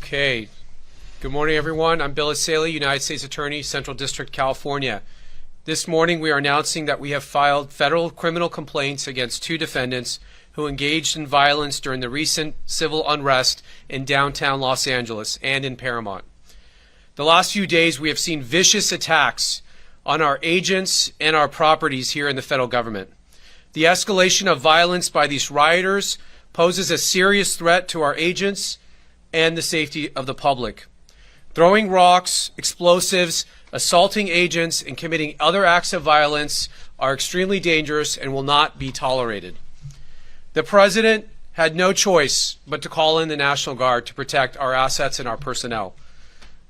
Okay. Good morning, everyone. I'm Bill Asaley, United States Attorney, Central District, California. This morning, we are announcing that we have filed federal criminal complaints against 2 defendants who engaged in violence during the recent civil unrest in downtown Los Angeles and in Paramount. The last few days, we have seen vicious attacks on our agents and our properties here in the federal government. The escalation of violence by these rioters poses a serious threat to our agents and the safety of the public. Throwing rocks, explosives, assaulting agents, and committing other acts of violence are extremely dangerous and will not be tolerated. The President had no choice but to call in the National Guard to protect our assets and our personnel.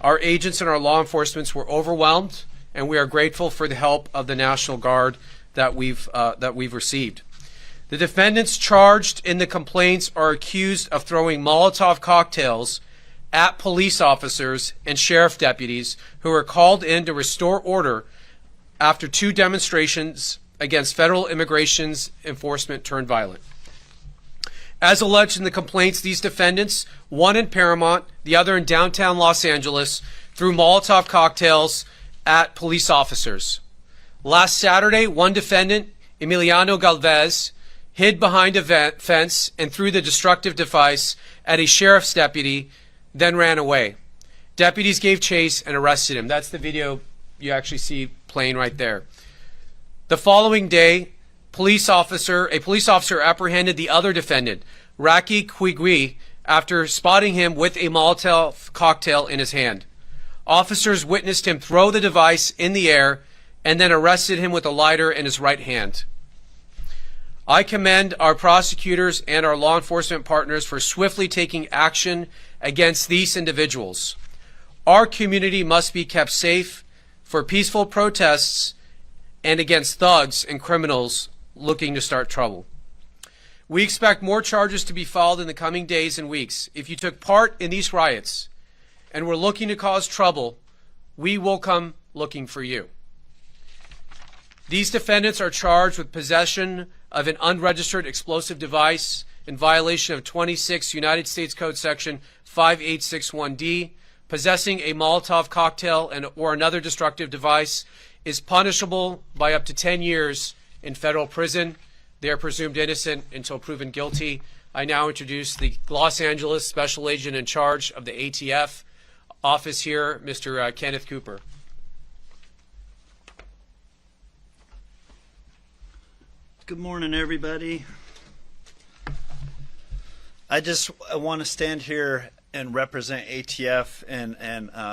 Our agents and our law enforcement were overwhelmed, and we are grateful for the help of the National Guard that we've received. The defendants charged in the complaints are accused of throwing Molotov cocktails at police officers and sheriff deputies who were called in to restore order after 2 demonstrations against federal immigration enforcement turned violent. As alleged in the complaints, these defendants, one in Paramount, the other in downtown Los Angeles, threw Molotov cocktails at police officers. Last Saturday, one defendant, Emiliano Galvez, hid behind a fence and threw the destructive device at a sheriff's deputy, then ran away. Deputies gave chase and arrested him. That's the video you actually see playing right there. The following day, a police officer apprehended the other defendant, Raki Quigui, after spotting him with a Molotov cocktail in his hand. Officers witnessed him throw the device in the air and then arrested him with a lighter in his right hand. I commend our prosecutors and our law enforcement partners for swiftly taking action against these individuals. Our community must be kept safe for peaceful protests and against thugs and criminals looking to start trouble. We expect more charges to be filed in the coming days and weeks. If you took part in these riots and were looking to cause trouble, we will come looking for you. These defendants are charged with possession of an unregistered explosive device in violation of 26 United States Code Section 5861D. Possessing a Molotov cocktail or another destructive device is punishable by up to 10 years in federal prison. They are presumed innocent until proven guilty. I now introduce the Los Angeles Special Agent in charge of the ATF office here, Mr. Kenneth Cooper. Good morning, everybody. I want to stand here and represent ATF and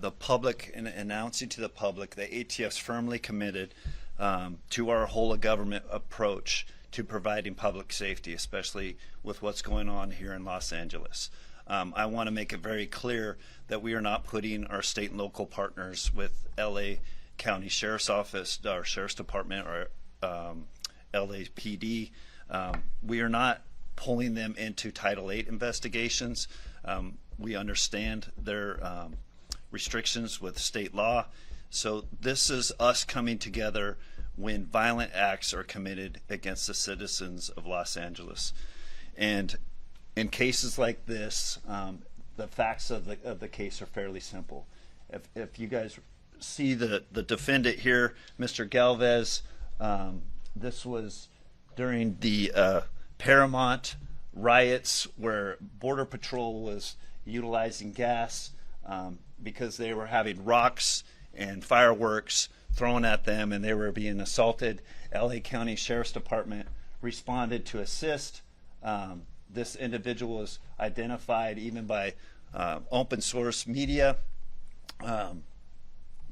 the public and announcing to the public that ATF's firmly committed to our whole of government approach to providing public safety, especially with what's going on here in Los Angeles. I want to make it very clear that we are not putting our state and local partners with LA County Sheriff's Office, our Sheriff's Department, or LAPD. We are not pulling them into Title VIII investigations. We understand their restrictions with state law. So this is us coming together when violent acts are committed against the citizens of Los Angeles. And in cases like this, the facts of the case are fairly simple. If you guys see the defendant here, Mr. Galvez, this was during the Paramount riots where Border Patrol was utilizing gas because they were having rocks and fireworks thrown at them and they were being assaulted. LA County Sheriff's Department responded to assist. This individual was identified even by open source media,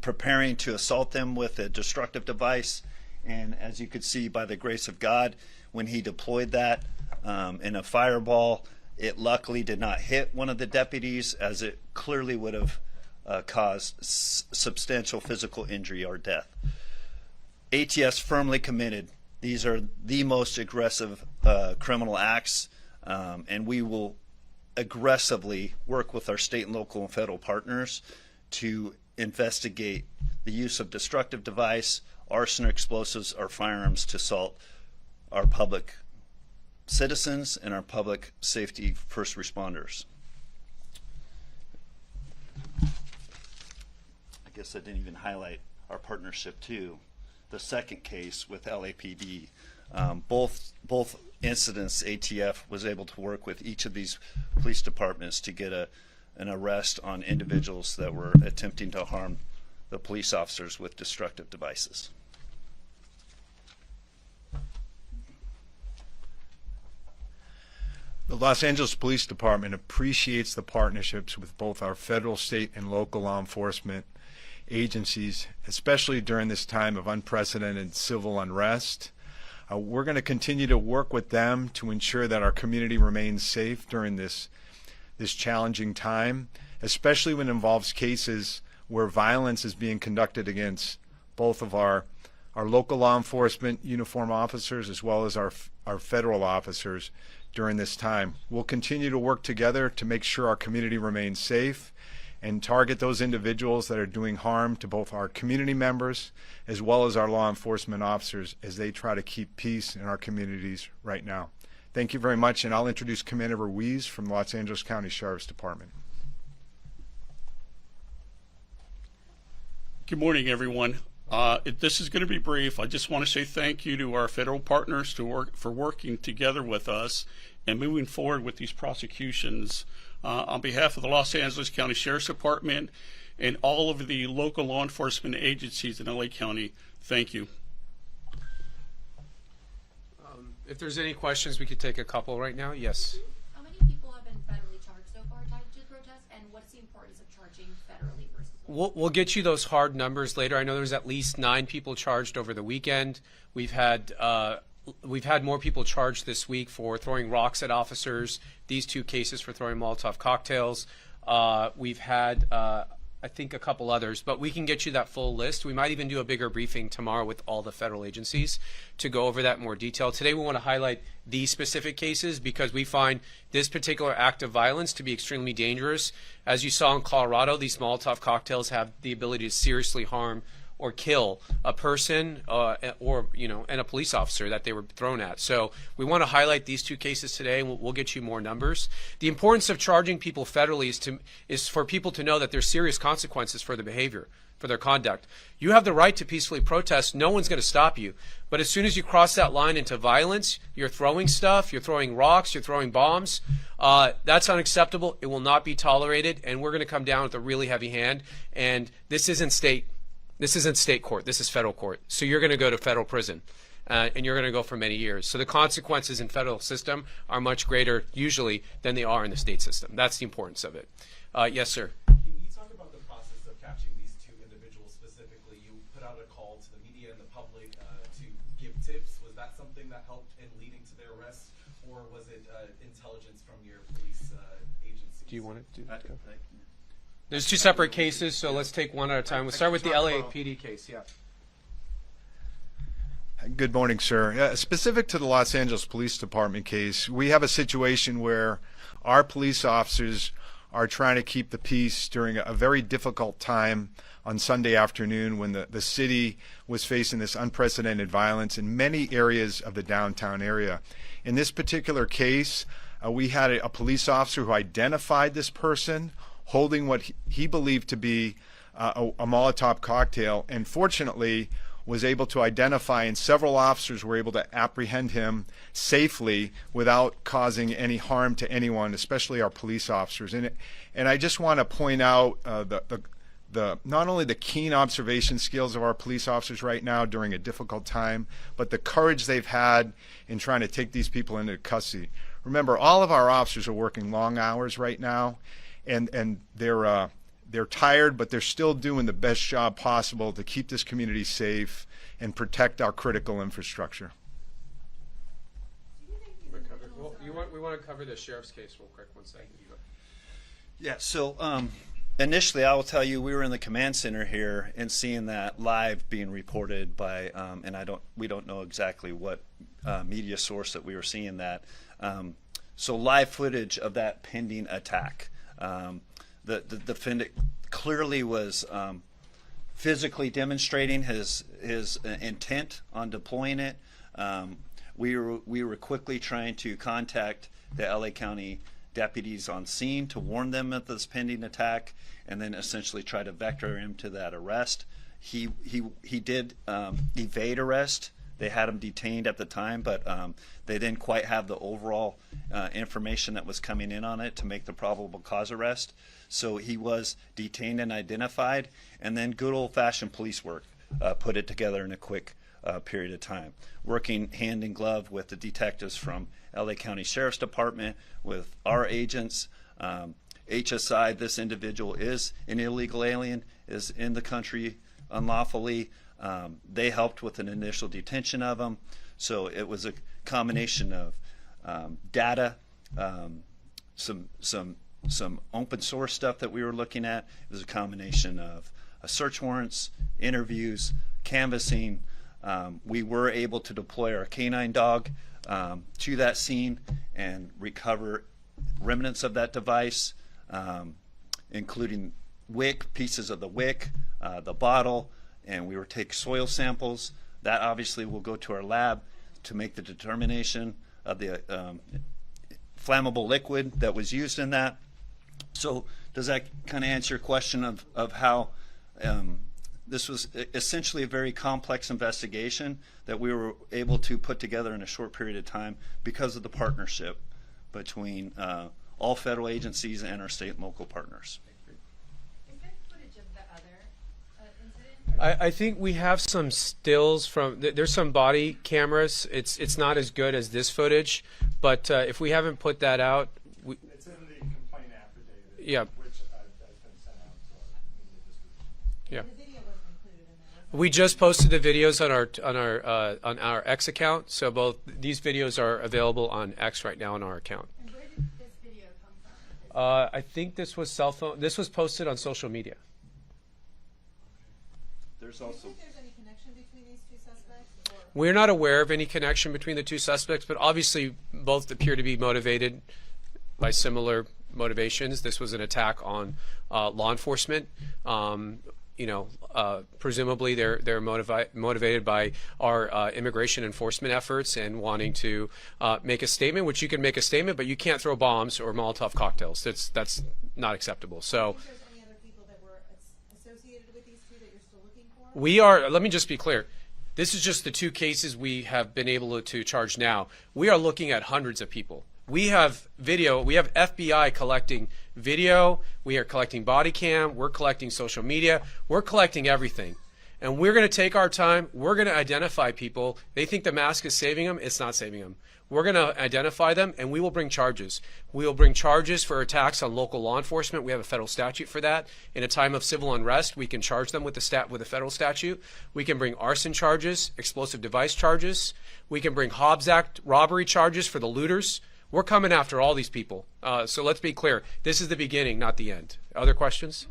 preparing to assault them with a destructive device. And as you could see, by the grace of God, when he deployed that in a fireball, it luckily did not hit one of the deputies, as it clearly would have caused substantial physical injury or death. ATF's firmly committed. These are the most aggressive criminal acts, and we will aggressively work with our state and local and federal partners to investigate the use of destructive device, arson or explosives, or firearms to assault our public citizens and our public safety first responders. guess I didn't even highlight our partnership too. The second case with LAPD, both incidents, ATF was able to work with each of these police departments to get an arrest on individuals that were attempting to harm the police officers with destructive devices. The Los Angeles Police Department appreciates the partnerships with both our federal, state, and local law enforcement agencies, especially during this time of unprecedented civil unrest. We're going to continue to work with them to ensure that our community remains safe during this challenging time, especially when it involves cases where violence is being conducted against both of our local law enforcement uniform officers as well as our federal officers during this time. We'll continue to work together to make sure our community remains safe and target those individuals that are doing harm to both our community members as well as our law enforcement officers as they try to keep peace in our communities right now. Thank you very much, and I'll introduce Commander Ruiz from the Los Angeles County Sheriff's Department. Good morning, everyone. This is going to be brief. I just want to say thank you to our federal partners for working together with us and moving forward with these prosecutions. On behalf of the Los Angeles County Sheriff's Department and all of the local law enforcement agencies in LA County, thank you. If there's any questions, we could take a couple right now. Yes. How many people have been federally charged so far tied to the protest, and what's the importance of charging federally versus local? We'll get you those hard numbers later. I know there's at least 9 people charged over the weekend. We've had more people charged this week for throwing rocks at officers. These 2 cases for throwing Molotov cocktails. We've had, I think, a couple others, but we can get you that full list. We might even do a bigger briefing tomorrow with all the federal agencies to go over that in more detail. Today we want to highlight these specific cases because we find this particular act of violence to be extremely dangerous. As you saw in Colorado, these Molotov cocktails have the ability to seriously harm or kill a person and a police officer that they were thrown at. So we want to highlight these 2 cases today, and we'll get you more numbers. The importance of charging people federally is for people to know that there's serious consequences for their behavior, for their conduct. You have the right to peacefully protest. No one's going to stop you. But as soon as you cross that line into violence, you're throwing stuff, you're throwing rocks, you're throwing bombs, that's unacceptable. It will not be tolerated, and we're going to come down with a really heavy hand. And this isn't state court. This is federal court. So you're going to go to federal prison, and you're going to go for many years. So the consequences in federal system are much greater usually than they are in the state system. That's the importance of it. Yes, sir. Can you talk about the process of catching these 2 individuals specifically? You put out a call to the media and the public to give tips. Was that something that helped in leading to their arrest, or was it intelligence from your police agencies? Do you want to do that? There's 2 separate cases, so let's take one at a time. We'll start with the LAPD case. Yeah. Good morning, sir. Specific to the Los Angeles Police Department case, we have a situation where our police officers are trying to keep the peace during a very difficult time on Sunday afternoon when the city was facing this unprecedented violence in many areas of the downtown area. In this particular case, we had a police officer who identified this person holding what he believed to be a Molotov cocktail, and fortunately was able to identify, and several officers were able to apprehend him safely without causing any harm to anyone, especially our police officers. And I just want to point out not only the keen observation skills of our police officers right now during a difficult time, but the courage they've had in trying to take these people into custody. Remember, all of our officers are working long hours right now, and they're tired, but they're still doing the best job possible to keep this community safe and protect our critical infrastructure. We want to cover the sheriff's case real quick. 1 second. Yeah, so initially I will tell you we were in the command center here and seeing that live being reported by, and we don't know exactly what media source that we were seeing that. So live footage of that pending attack. The defendant clearly was physically demonstrating his intent on deploying it. We were quickly trying to contact the LA County deputies on scene to warn them of this pending attack, and then essentially try to vector him to that arrest. He did evade arrest. They had him detained at the time, but they didn't quite have the overall information that was coming in on it to make the probable cause arrest. So he was detained and identified, and then good old-fashioned police work put it together in a quick period of time, working hand in glove with the detectives from LA County Sheriff's Department, with our agents. HSI, this individual is an illegal alien, is in the country unlawfully. They helped with an initial detention of him. So it was a combination of data, some open source stuff that we were looking at. It was a combination of search warrants, interviews, canvassing. We were able to deploy our canine dog to that scene and recover remnants of that device, including wick, pieces of the wick, the bottle, and we were taking soil samples. That obviously will go to our lab to make the determination of the flammable liquid that was used in that. So does that kind of answer your question of how this was essentially a very complex investigation that we were able to put together in a short period of time because of the partnership between all federal agencies and our state and local partners? Is there footage of the other incident? I think we have some stills from, there's some body cameras. It's not as good as this footage, but if we haven't put that out, It's in the complaint affidavit, Yeah. which has been sent out to our media distribution. yeah. The video wasn't included in there. We just posted the videos on our X account, so both these videos are available on X right now on our account. And where did this video come from? I think this was cell phone. This was posted on social media. There's Do you also think there's any connection between these two suspects? Or We're not aware of any connection between the two suspects, but obviously both appear to be motivated by similar motivations. This was an attack on law enforcement. Presumably they're motivated by our immigration enforcement efforts and wanting to make a statement, which you can make a statement, but you can't throw bombs or Molotov cocktails. That's not acceptable. So do you think there's any other people that were associated with these two that you're still looking for? we are, let me just be clear. This is just the two cases we have been able to charge now. We are looking at hundreds of people. We have video, we have FBI collecting video, we are collecting body cam, we're collecting social media, we're collecting everything. And we're going to take our time, we're going to identify people. They think the mask is saving them, it's not saving them. We're going to identify them and we will bring charges. We will bring charges for attacks on local law enforcement. We have a federal statute for that. In a time of civil unrest, we can charge them with a federal statute. We can bring arson charges, explosive device charges. We can bring Hobbs Act robbery charges for the looters. We're coming after all these people. So let's be clear. This is the beginning, not the end. Other questions?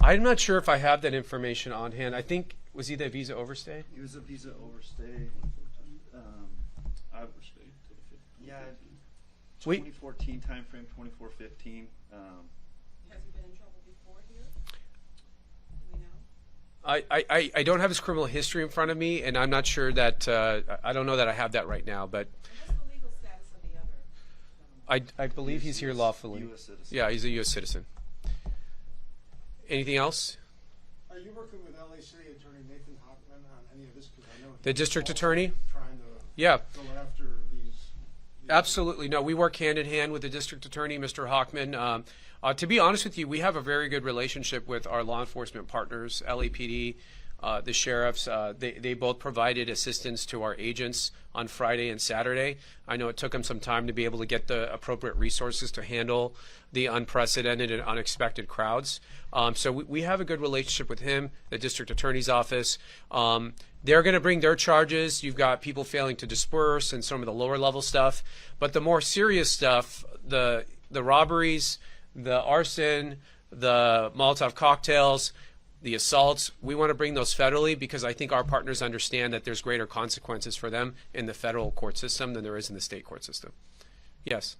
I'm not sure if I have that information on hand. I think, was he the visa overstay? he was a visa overstay. Yeah, We- 2014 timeframe, 24-15. Has he been in trouble before here? Do we know? I don't have his criminal history in front of me, and I'm not sure that, I don't know that I have that right now, but And what's the legal status of the other gentleman? I believe he's here lawfully. U.S. citizen. Yeah, he's a U.S. citizen. Anything else? Are you working with LA City Attorney Nathan Hockman on any of this? Because I know The he's district also attorney? trying to Yeah. go after these. Absolutely. No, we work hand in hand with the district attorney, Mr. Hockman. To be honest with you, we have a very good relationship with our law enforcement partners, LAPD, the sheriffs. They both provided assistance to our agents on Friday and Saturday. I know it took them some time to be able to get the appropriate resources to handle the unprecedented and unexpected crowds. So we have a good relationship with him, the district attorney's office. They're going to bring their charges. You've got people failing to disperse and some of the lower level stuff. But the more serious stuff, the robberies, the arson, the Molotov cocktails, the assaults, we want to bring those federally because I think our partners understand that there's greater consequences for them in the federal court system than there is in the state court system. Yes.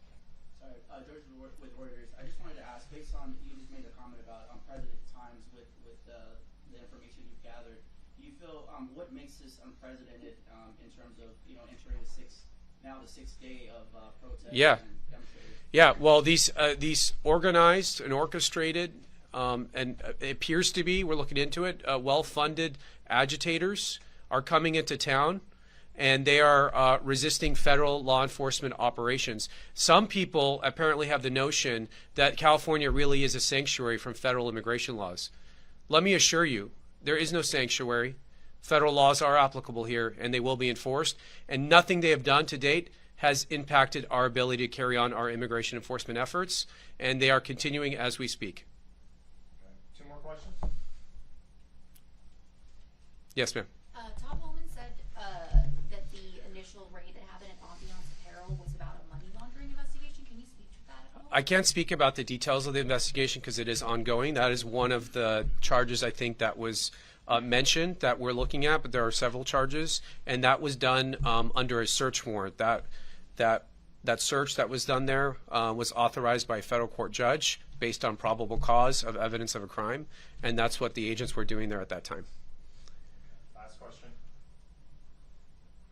Sorry, George with Reuters. I just wanted to ask, based on, you just made a comment about unprecedented times with the information you've gathered, do you feel, what makes this unprecedented in terms of, entering the sixth now the 6th day of protests Yeah. and demonstrators. Yeah, well, these organized and orchestrated, and it appears to be, we're looking into it, well-funded agitators are coming into town, and they are resisting federal law enforcement operations. Some people apparently have the notion that California really is a sanctuary from federal immigration laws. Let me assure you, there is no sanctuary. Federal laws are applicable here, and they will be enforced, and nothing they have done to date has impacted our ability to carry on our immigration enforcement efforts, and they are continuing as we speak. Two more questions? Yes, ma'am. Tom Holman said that the initial raid that happened at Ambiance Apparel was about a money laundering investigation. Can you speak to that at all? I can't speak about the details of the investigation because it is ongoing. That is one of the charges I think that was mentioned that we're looking at, but there are several charges, and that was done under a search warrant. That search that was done there was authorized by a federal court judge based on probable cause of evidence of a crime, and that's what the agents were doing there at that time. Last question.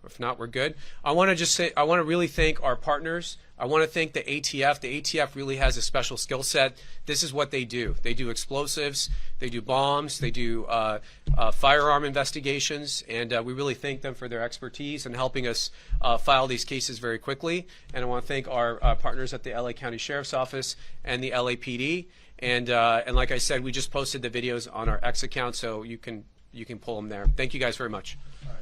If not, we're good. I want to just say, I want to really thank our partners. I want to thank the ATF. The ATF really has a special skill set. This is what they do. They do explosives, they do bombs, they do firearm investigations, and we really thank them for their expertise in helping us file these cases very quickly. And I want to thank our partners at the LA County Sheriff's Office and the LAPD. And like I said, we just posted the videos on our X account, so you can pull them there. Thank you guys very much. All right.